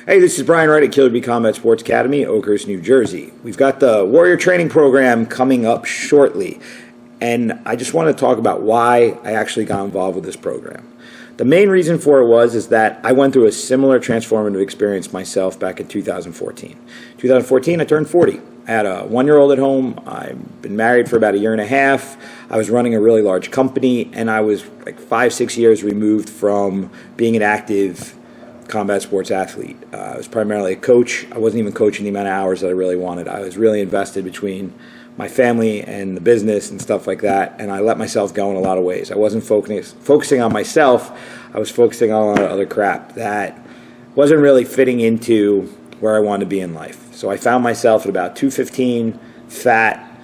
Hey, this is Brian Wright at Killer Bee Combat Sports Academy, Oakhurst, New Jersey. We've got the Warrior Training Program coming up shortly, and I just want to talk about why I actually got involved with this program. The main reason for it is that I went through a similar transformative experience myself back in 2014. 2014, I turned 40. I had a 1-year-old at home. I've been married for about a year and a half. I was running a really large company, and I was like 5-6 years removed from being an active combat sports athlete. I was primarily a coach. I wasn't even coaching the amount of hours that I really wanted. I was really invested between my family and the business and stuff like that, and I let myself go in a lot of ways. I wasn't focusing on myself. I was focusing on a lot of other crap that wasn't really fitting into where I wanted to be in life. So I found myself at about 215, fat,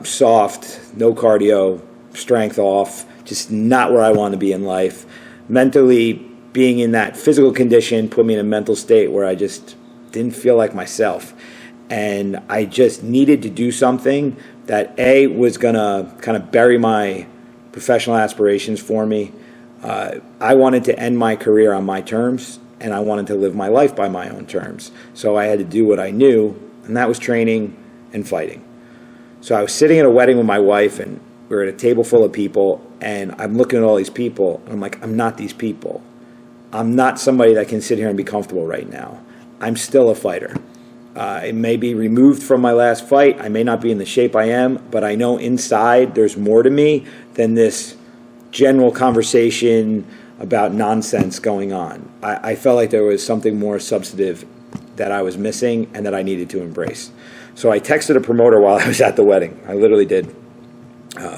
soft, no cardio, strength off, just not where I wanted to be in life. Mentally, being in that physical condition put me in a mental state where I just didn't feel like myself. And I just needed to do something that, A, was going to kind of bury my professional aspirations for me. I wanted to end my career on my terms, and I wanted to live my life by my own terms. So I had to do what I knew, and that was training and fighting. So I was sitting at a wedding with my wife, and we were at a table full of people, and I'm looking at all these people, and I'm like, I'm not these people. I'm not somebody that can sit here and be comfortable right now. I'm still a fighter. I may be removed from my last fight. I may not be in the shape I am, but I know inside there's more to me than this general conversation about nonsense going on. I felt like there was something more substantive that I was missing and that I needed to embrace. So I texted a promoter while I was at the wedding. I literally did.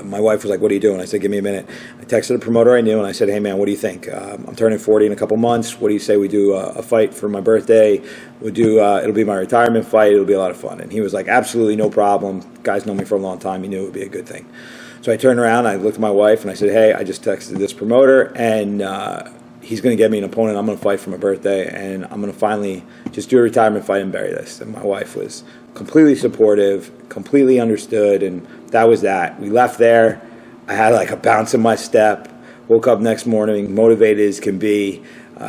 My wife was like, what are you doing? I said, give me a minute. I texted a promoter I knew, and I said, hey, man, what do you think? I'm turning 40 in a couple months. What do you say we do a fight for my birthday? It'll be my retirement fight. It'll be a lot of fun. And he was like, absolutely no problem. Guys know me for a long time. He knew it would be a good thing. So I turned around, I looked at my wife, and I said, hey, I just texted this promoter, and he's going to get me an opponent. I'm going to fight for my birthday, and I'm going to finally just do a retirement fight and bury this. And my wife was completely supportive, completely understood, and that was that. We left there. I had like a bounce in my step. Woke up next morning, motivated as can be.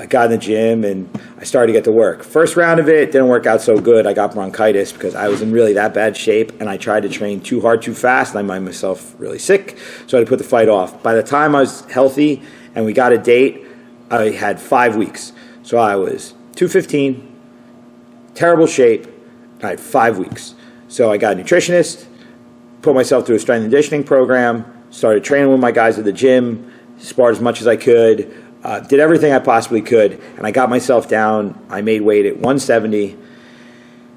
Got in the gym, and I started to get to work. First round of it didn't work out so good. I got bronchitis because I was in really that bad shape, and I tried to train too hard, too fast, and I made myself really sick, so I had to put the fight off. By the time I was healthy and we got a date, I had 5 weeks. So I was 215, terrible shape, and I had 5 weeks. So I got a nutritionist, put myself through a strength and conditioning program, started training with my guys at the gym, sparred as much as I could, did everything I possibly could, and I got myself down. I made weight at 170,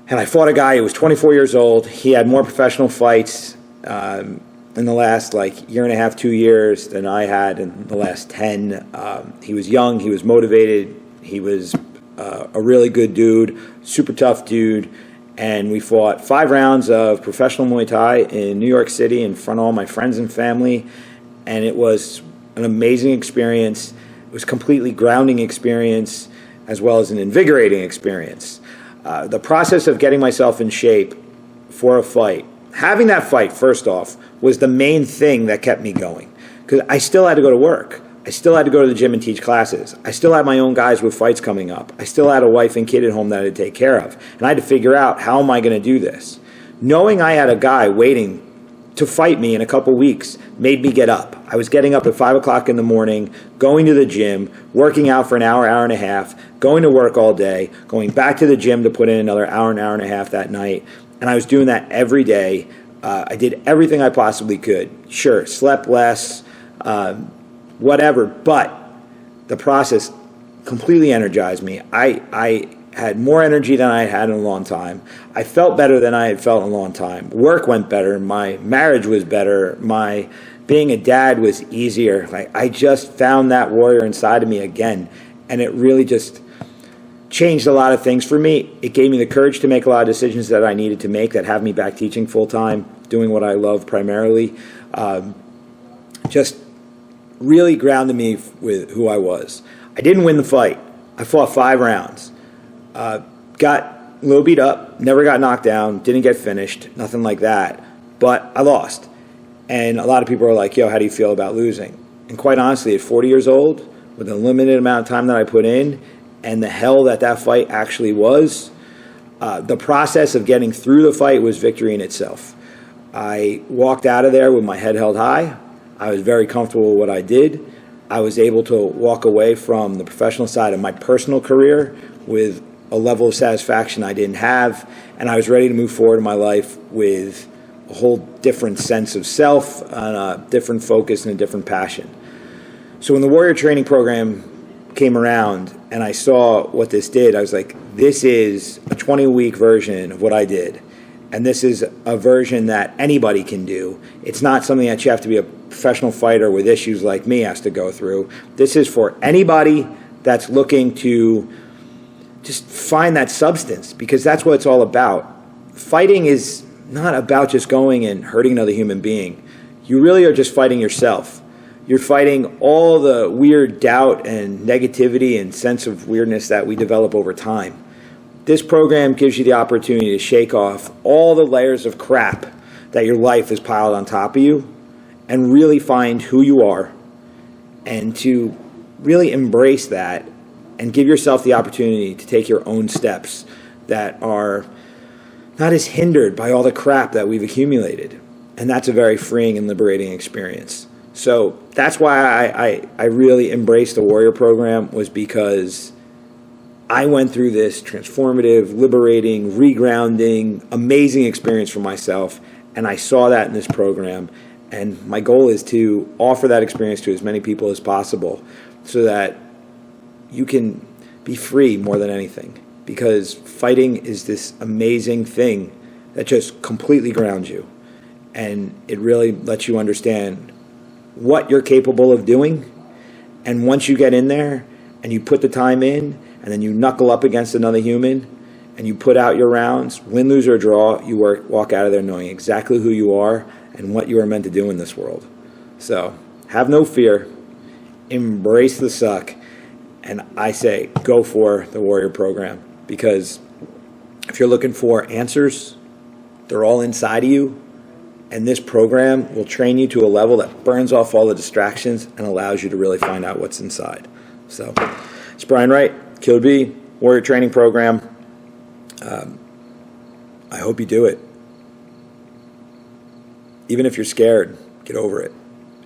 and I fought a guy who was 24 years old. He had more professional fights in the last year and a half, 2 years than I had in the last 10. He was young. He was motivated. He was a really good dude, super tough dude. And we fought 5 rounds of professional Muay Thai in New York City in front of all my friends and family. And it was an amazing experience. It was a completely grounding experience as well as an invigorating experience. The process of getting myself in shape for a fight, having that fight, first off, was the main thing that kept me going. Because I still had to go to work. I still had to go to the gym and teach classes. I still had my own guys with fights coming up. I still had a wife and kid at home that I had to take care of. And I had to figure out, how am I going to do this? Knowing I had a guy waiting to fight me in a couple weeks made me get up. I was getting up at 5 o'clock in the morning, going to the gym, working out for an hour, hour and a half, going to work all day, going back to the gym to put in another hour and a half that night. And I was doing that every day. I did everything I possibly could. Sure, slept less, whatever, but the process completely energized me. I had more energy than I had in a long time. I felt better than I had felt in a long time. Work went better. My marriage was better. My being a dad was easier. I just found that warrior inside of me again, and it really just changed a lot of things for me. It gave me the courage to make a lot of decisions that I needed to make that have me back teaching full time, doing what I love primarily. Just really grounded me with who I was. I didn't win the fight. I fought 5 rounds. Got a little beat up, never got knocked down, didn't get finished, nothing like that. But I lost. And a lot of people are like, yo, how do you feel about losing? And quite honestly, at 40 years old, with the limited amount of time that I put in, and the hell that fight actually was, the process of getting through the fight was victory in itself. I walked out of there with my head held high. I was very comfortable with what I did. I was able to walk away from the professional side of my personal career with a level of satisfaction I didn't have, and I was ready to move forward in my life with a whole different sense of self, and a different focus, and a different passion. So when the Warrior Training Program came around and I saw what this did, I was like, this is a 20-week version of what I did. And this is a version that anybody can do. It's not something that you have to be a professional fighter with issues like me has to go through. This is for anybody that's looking to just find that substance, because that's what it's all about. Fighting is not about just going and hurting another human being. You really are just fighting yourself. You're fighting all the weird doubt and negativity and sense of weirdness that we develop over time. This program gives you the opportunity to shake off all the layers of crap that your life has piled on top of you and really find who you are, and to really embrace that and give yourself the opportunity to take your own steps that are not as hindered by all the crap that we've accumulated. And that's a very freeing and liberating experience. So that's why I really embraced the Warrior Program, was because I went through this transformative, liberating, regrounding, amazing experience for myself, and I saw that in this program. And my goal is to offer that experience to as many people as possible so that you can be free more than anything. Because fighting is this amazing thing that just completely grounds you. And it really lets you understand what you're capable of doing. And once you get in there and you put the time in, and then you knuckle up against another human, and you put out your rounds, win, lose, or draw, you walk out of there knowing exactly who you are and what you are meant to do in this world. So have no fear, embrace the suck, and I say go for the Warrior Program, because if you're looking for answers, they're all inside of you, and this program will train you to a level that burns off all the distractions and allows you to really find out what's inside. So it's Brian Wright, Killer B, Warrior Training Program. I hope you do it. Even if you're scared, get over it.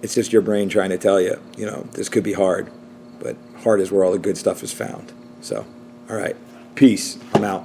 It's just your brain trying to tell you, this could be hard. But hard is where all the good stuff is found. So, all right. Peace. I'm out.